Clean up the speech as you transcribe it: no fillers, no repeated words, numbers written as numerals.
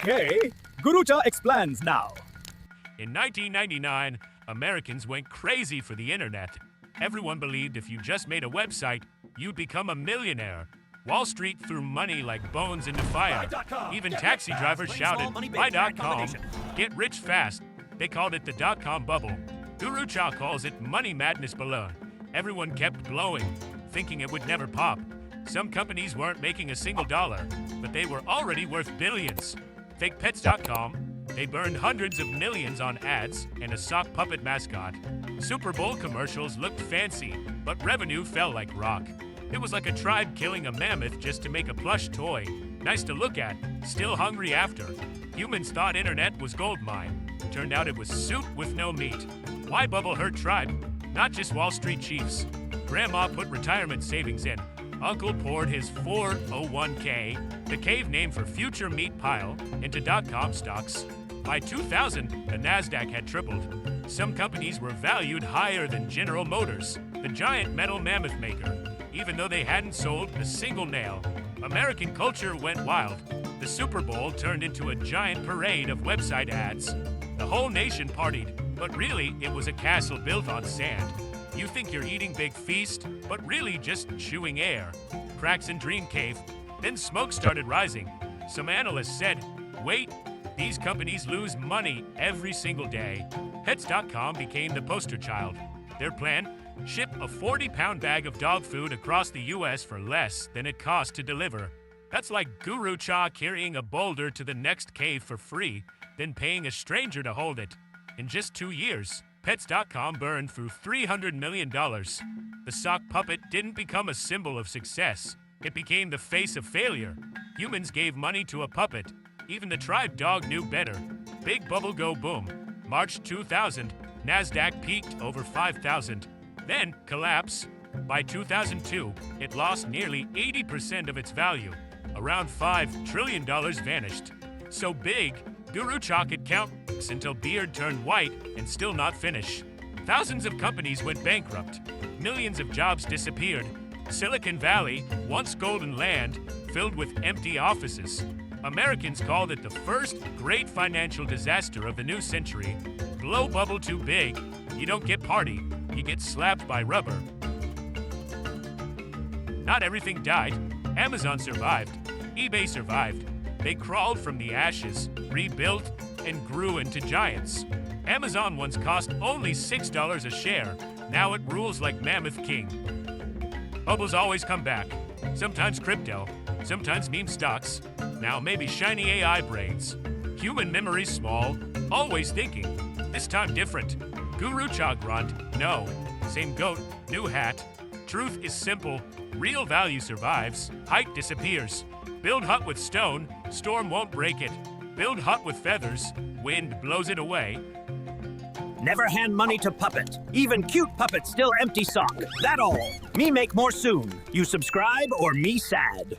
Okay, Gurucha explains now. In 1999, Americans went crazy for the internet. Everyone believed if you just made a website, you'd become a millionaire. Wall Street threw money like bones into fire. Even taxi drivers shouted, "Buy Dotcom, get rich fast." They called it the Dotcom bubble. Gurucha calls it money madness balloon. Everyone kept blowing, thinking it would never pop. Some companies weren't making a single dollar, but they were already worth billions. Take Pets.com. They burned hundreds of millions on ads and a sock puppet mascot. Super Bowl commercials looked fancy, but revenue fell like rock. It was like a tribe killing a mammoth just to make a plush toy. Nice to look at, still hungry after. Humans thought internet was gold mine. Turned out it was soup with no meat. Why bubble her tribe? Not just Wall Street chiefs. Grandma put retirement savings in. Uncle poured his 401k, the cave name for future meat pile, into Dotcom stocks. By 2000, the NASDAQ had tripled. Some companies were valued higher than General Motors, the giant metal mammoth maker, even though they hadn't sold a single nail. American culture went wild. The Super Bowl turned into a giant parade of website ads. The whole nation partied, but really it was a castle built on sand. You think you're eating big feast, but really just chewing air. Cracks in Dream Cave. Then smoke started rising. Some analysts said, wait, these companies lose money every single day. Pets.com became the poster child. Their plan? Ship a 40-pound bag of dog food across the U.S. for less than it cost to deliver. That's like Gurucha carrying a boulder to the next cave for free, then paying a stranger to hold it. In just 2 years, Pets.com burned through $300 million. The sock puppet didn't become a symbol of success. It became the face of failure. Humans gave money to a puppet. Even the tribe dog knew better. Big bubble go boom. March 2000, NASDAQ peaked over 5,000. Then collapse. By 2002, it lost nearly 80% of its value. Around $5 trillion vanished. So big, Gurucha could count until beard turned white and still not finish. Thousands of companies went bankrupt. Millions of jobs disappeared. Silicon Valley, once golden land, filled with empty offices. Americans called it the first great financial disaster of the new century. Blow bubble too big, you don't get party, you get slapped by rubber. Not everything died. Amazon survived. eBay survived. They crawled from the ashes, rebuilt, and grew into giants. Amazon once cost only $6 a share. Now it rules like Mammoth King. Bubbles always come back. Sometimes crypto, sometimes meme stocks. Now maybe shiny AI brains. Human memory small, always thinking. This time different. Gurucha grunt, no. Same goat, new hat. Truth is simple. Real value survives. Height disappears. Build hut with stone, storm won't break it. Build hut with feathers, wind blows it away. Never hand money to puppet. Even cute puppet still empty sock. That all. Me make more soon. You subscribe or me sad.